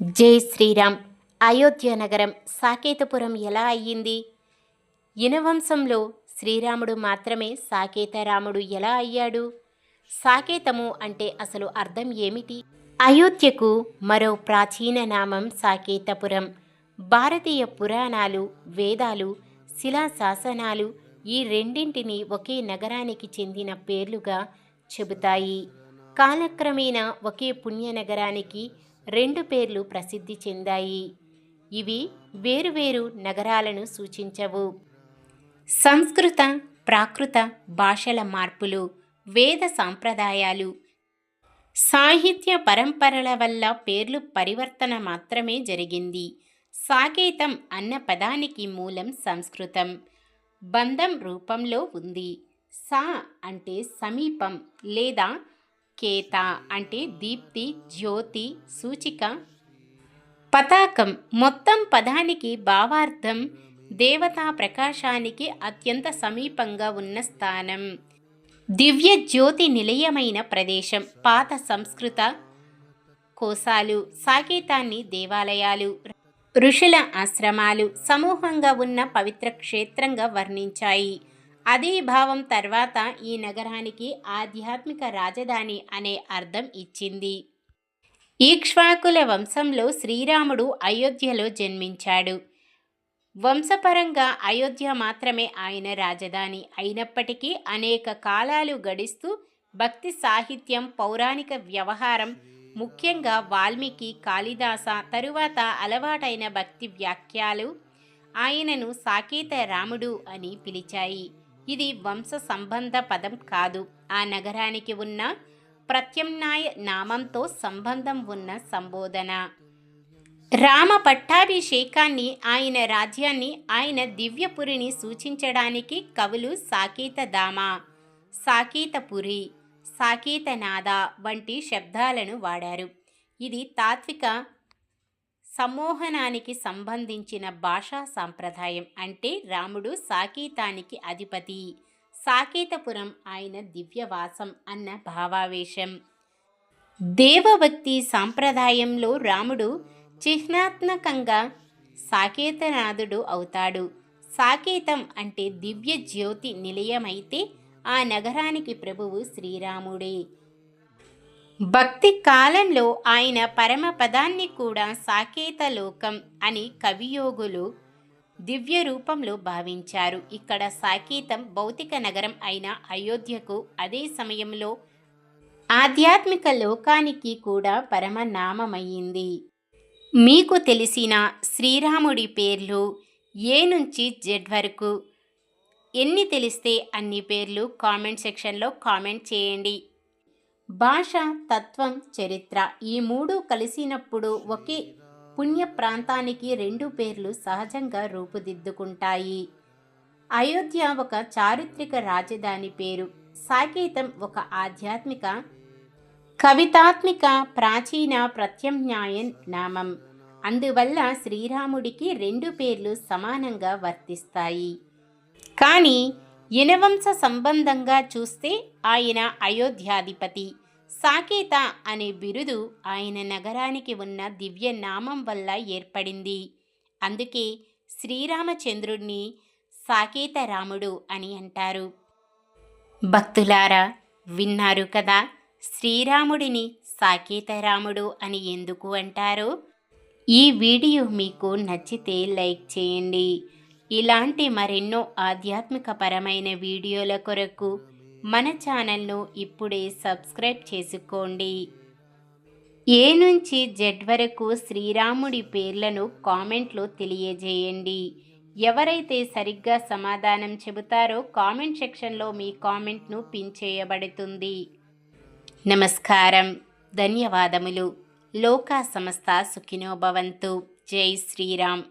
జై శ్రీరామ్. అయోధ్య నగరం సాకేతపురం ఎలా అయ్యింది? ఇనవంశంలో శ్రీరాముడు మాత్రమే సాకేతరాముడు ఎలా అయ్యాడు? సాకేతము అంటే అసలు అర్థం ఏమిటి? అయోధ్యకు మరో ప్రాచీన నామం సాకేతపురం. భారతీయ పురాణాలు, వేదాలు, శిలాశాసనాలు ఈ రెండింటిని ఒకే నగరానికి చెందిన పేర్లుగా చెబుతాయి. కాలక్రమేణా ఒకే పుణ్యనగరానికి రెండు పేర్లు ప్రసిద్ధి చెందాయి. ఇవి వేరువేరు నగరాలను సూచించవు. సంస్కృత, ప్రాకృత భాషల మార్పులు, వేద సాంప్రదాయాలు, సాహిత్య పరంపరల వల్ల పేర్లు పరివర్తన మాత్రమే జరిగింది. సాకేతం అన్న పదానికి మూలం సంస్కృతం, బంధం రూపంలో ఉంది. సా అంటే సమీపం లేదా కేత అంటే దీప్తి, జ్యోతి, సూచిక, పతాకం. మొత్తం పదానికి భావార్థం దేవతా ప్రకాశానికి అత్యంత సమీపంగా ఉన్న స్థానం, దివ్య జ్యోతి నిలయమైన ప్రదేశం. పాత సంస్కృత కోశాలు సాకేతాన్ని దేవాలయాలు, ఋషుల ఆశ్రమాలు, సమూహంగా ఉన్న పవిత్ర క్షేత్రంగా వర్ణించాయి. అదే భావం తర్వాత ఈ నగరానికి ఆధ్యాత్మిక రాజధాని అనే అర్థం ఇచ్చింది. ఇక్ష్వాకుల వంశంలో శ్రీరాముడు అయోధ్యలో జన్మించాడు. వంశపరంగా అయోధ్య మాత్రమే ఆయన రాజధాని అయినప్పటికీ అనేక కాలాలు గడిస్తూ భక్తి సాహిత్యం, పౌరాణిక వ్యవహారం, ముఖ్యంగా వాల్మీకి, కాళిదాస తరువాత అలవాటైన భక్తి వ్యాఖ్యలు ఆయనను సాకేత రాముడు అని పిలిచాయి. ఇది వంశ సంబంధ పదం కాదు, ఆ నగరానికి ఉన్న ప్రత్యామ్నాయ నామంతో సంబంధం ఉన్న సంబోధన. రామ పట్టాభిషేకాన్ని, ఆయన రాజ్యాన్ని, ఆయన దివ్యపురిని సూచించడానికి కవులు సాకేతధామ, సాకేతపురి, సాకేతనాథ వంటి శబ్దాలను వాడారు. ఇది తాత్విక సమ్మోహనానికి సంబంధించిన భాషా సాంప్రదాయం. అంటే రాముడు సాకేతానికి అధిపతి, సాకేతపురం ఆయన దివ్యవాసం అన్న భావావేశం. దేవభక్తి సాంప్రదాయంలో రాముడు చిహ్నాత్మకంగా సాకేతనాథుడు అవుతాడు. సాకేతం అంటే దివ్య జ్యోతి నిలయమైతే ఆ నగరానికి ప్రభువు శ్రీరాముడే. భక్తి కాలంలో ఆయన పరమపదాన్ని కూడా సాకేతలోకం అని కవియోగులు దివ్య రూపంలో భావించారు. ఇక్కడ సాకేతం భౌతిక నగరం అయిన అయోధ్యకు అదే సమయంలో ఆధ్యాత్మిక లోకానికి కూడా పరమనామమయ్యింది. మీకు తెలిసిన శ్రీరాముడి పేర్లు ఏ నుంచి జెడ్ వరకు ఎన్ని తెలిస్తే అన్ని పేర్లు కామెంట్ సెక్షన్లో కామెంట్ చేయండి. భాష, తత్వం, చరిత్ర ఈ మూడు కలిసినప్పుడు ఒకే పుణ్య ప్రాంతానికి రెండు పేర్లు సహజంగా రూపుదిద్దుకుంటాయి. అయోధ్య ఒక చారిత్రక రాజధాని పేరు, సాకేతం ఒక ఆధ్యాత్మిక, కవితాత్మిక, ప్రాచీన ప్రత్యామ్నాయ నామం. అందువల్ల శ్రీరాముడికి రెండు పేర్లు సమానంగా వర్తిస్తాయి. కానీ ఇనవంశ సంబంధంగా చూస్తే ఆయన అయోధ్యాధిపతి. సాకేత అనే బిరుదు ఆయన నగరానికి ఉన్న దివ్య నామం వల్ల ఏర్పడింది. అందుకే శ్రీరామచంద్రుడిని సాకేతరాముడు అని అంటారు. భక్తులారా, విన్నారు కదా శ్రీరాముడిని సాకేతరాముడు అని ఎందుకు అంటారో? ఈ వీడియో మీకు నచ్చితే లైక్ చేయండి. ఇలాంటి మరెన్నో ఆధ్యాత్మిక పరమైన వీడియోల కొరకు మన ఛానల్ను ఇప్పుడే సబ్స్క్రైబ్ చేసుకోండి. ఏ నుంచి జెడ్ వరకు శ్రీరాముడి పేర్లను కామెంట్లో తెలియజేయండి. ఎవరైతే సరిగ్గా సమాధానం చెబుతారో కామెంట్ సెక్షన్లో మీ కామెంట్ను పిన్ చేయబడుతుంది. నమస్కారం, ధన్యవాదములు. లోకా సమస్త సుఖినో భవంతు. జై శ్రీరామ్.